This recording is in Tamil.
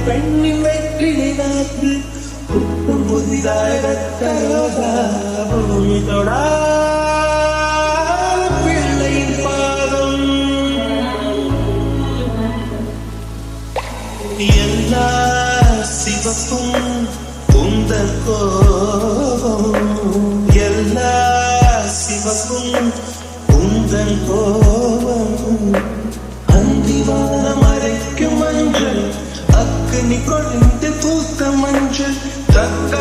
பெண்ணின் வெற்றிலை நாக்கு புத்தம் புதிதாக தரோதா பூமி தொடா பிள்ளையின் பாதம் எல்லா சிவப்பும் உந்தன் கோபம் எல்லா சிவப்பும் உந்தன் கோபம் அந்திவான மறைக்கும் மஞ்சள் அக்னி கொழுந்து பூத்த மஞ்சள் தக்க